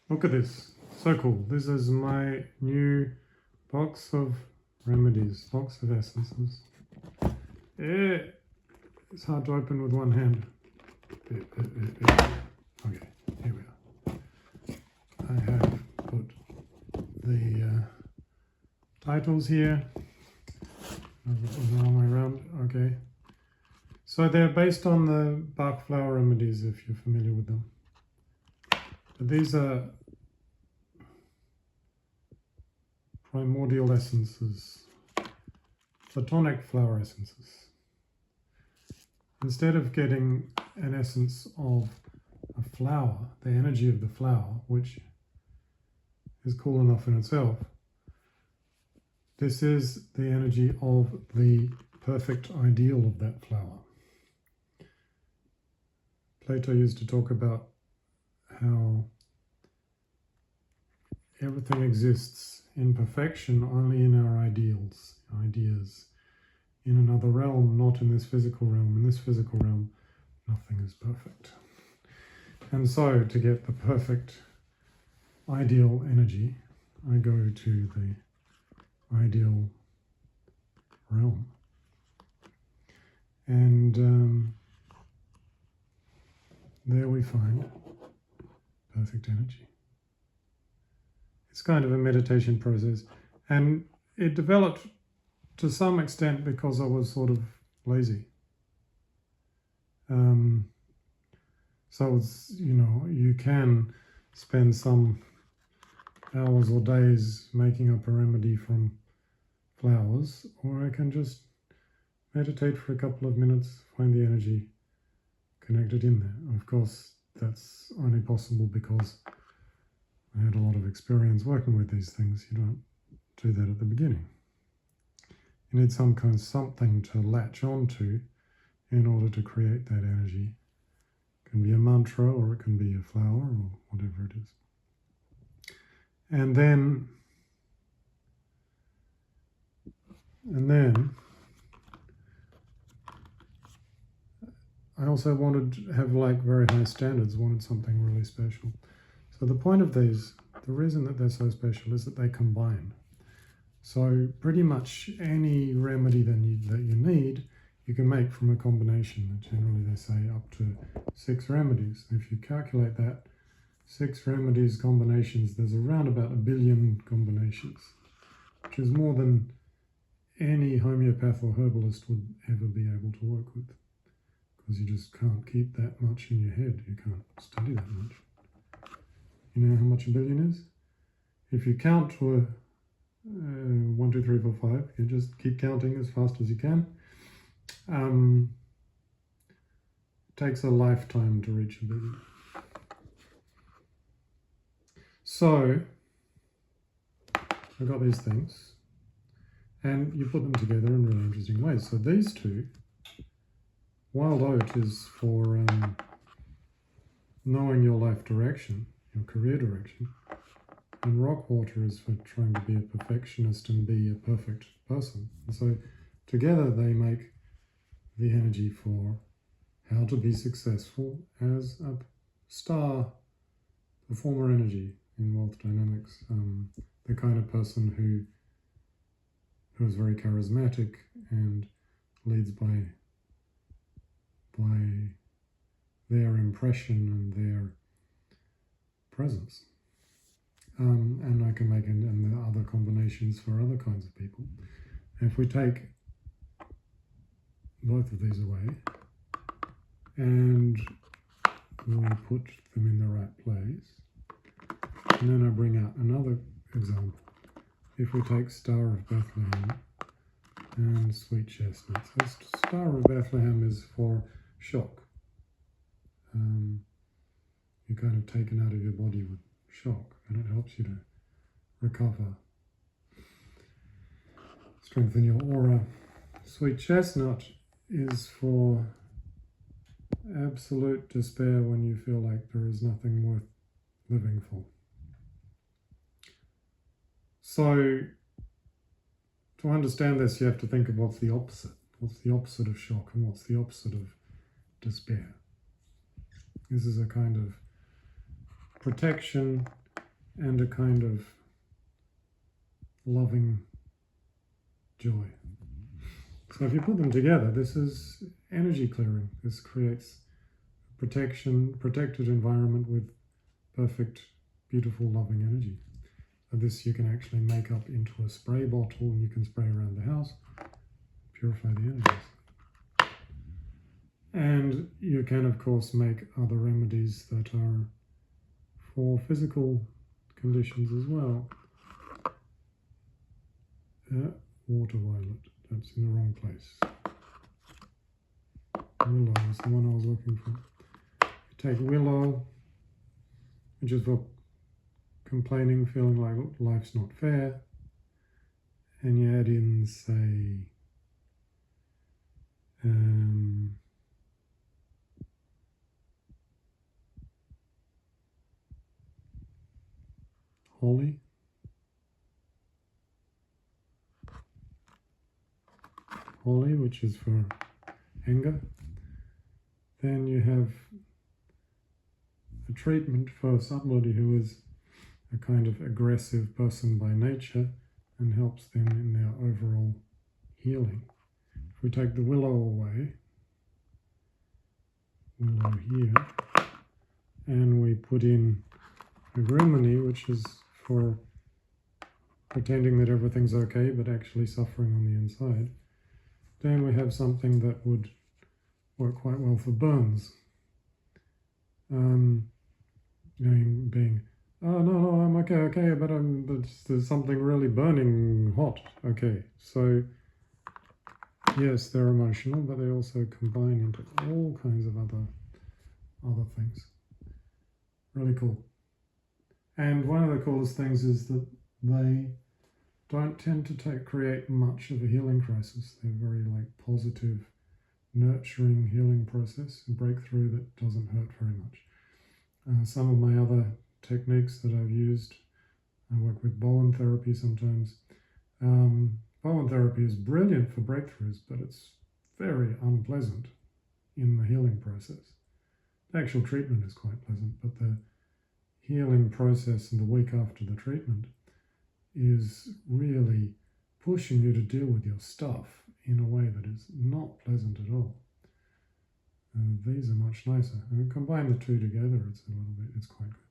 Look at this. So cool. This is my new box of remedies, box of essences. It's hard to open with one hand. Okay, here we are. I have put the titles here. I've got them the wrong way around. Okay. So they're based on the Bach flower remedies, if you're familiar with them. But these are primordial essences, platonic flower essences. Instead of getting an essence of a flower, the energy of the flower, which is cool enough in itself, this is the energy of the perfect ideal of that flower. Plato used to talk about how everything exists in perfection only in our ideals, ideas, in another realm, not in this physical realm. In this physical realm, nothing is perfect. And so, to get the perfect ideal energy, I go to the ideal realm. And there we find perfect energy. It's kind of a meditation process, and it developed to some extent because I was sort of lazy. So it's, you can spend some hours or days making up a remedy from flowers, or I can just meditate for a couple of minutes, find the energy connected in there. Of course, that's only possible because I had a lot of experience working with these things. You don't do that at the beginning. You need some kind of something to latch onto in order to create that energy. It can be a mantra, or it can be a flower, or whatever it is. And then I also wanted to have very high standards, wanted something really special. So the point of these, the reason that they're so special is that they combine. So pretty much any remedy that you need, you can make from a combination. Generally they say up to 6 remedies. If you calculate that, 6 remedies combinations, there's around about 1 billion combinations, which is more than any homeopath or herbalist would ever be able to work with, because you just can't keep that much in your head. You can't study that much. You know how much 1 billion is? If you count to 1, 2, 3, 4, 5, you just keep counting as fast as you can. It takes a lifetime to reach 1 billion. So I got these things, and you put them together in really interesting ways. So these two, wild oat is for knowing your life direction, your career direction, and rock water is for trying to be a perfectionist and be a perfect person. And so together they make the energy for how to be successful as a star performer energy in wealth dynamics, the kind of person who is very charismatic and leads by their impression and their presence. And I can make and there are other combinations for other kinds of people. If we take both of these away and we put them in the right place, and then I bring out another example. If we take Star of Bethlehem and Sweet Chestnut. So Star of Bethlehem is for shock. You're kind of taken out of your body with shock, and it helps you to recover, strengthen your aura. Sweet Chestnut is for absolute despair when you feel like there is nothing worth living for. So to understand this, you have to think of what's the opposite. What's the opposite of shock, and what's the opposite of despair? This is a kind of protection, and a kind of loving joy. So if you put them together, this is energy clearing. This creates a protected environment with perfect, beautiful, loving energy. And this you can actually make up into a spray bottle and you can spray around the house, purify the energies. And you can, of course, make other remedies that are for physical conditions as well. Water violet, that's in the wrong place. Willow is the one I was looking for. You take willow, which is for complaining, feeling like life's not fair, and you add in, say, holly, which is for anger. Then you have a treatment for somebody who is a kind of aggressive person by nature and helps them in their overall healing. If we take the willow away, willow here, and we put in agrimony, which is for pretending that everything's okay but actually suffering on the inside, then we have something that would work quite well for burns. Being, oh no, I'm okay, but there's something really burning hot. Okay, so yes, they're emotional, but they also combine into all kinds of other things. Really cool. And one of the coolest things is that they don't tend to create much of a healing process. They're very positive, nurturing healing process, a breakthrough that doesn't hurt very much. Some of my other techniques that I've used, I work with Bowen therapy sometimes. Bowen therapy is brilliant for breakthroughs, but it's very unpleasant in the healing process. The actual treatment is quite pleasant, but the healing process in the week after the treatment is really pushing you to deal with your stuff in a way that is not pleasant at all. These are much nicer. And combine the two together, it's quite good.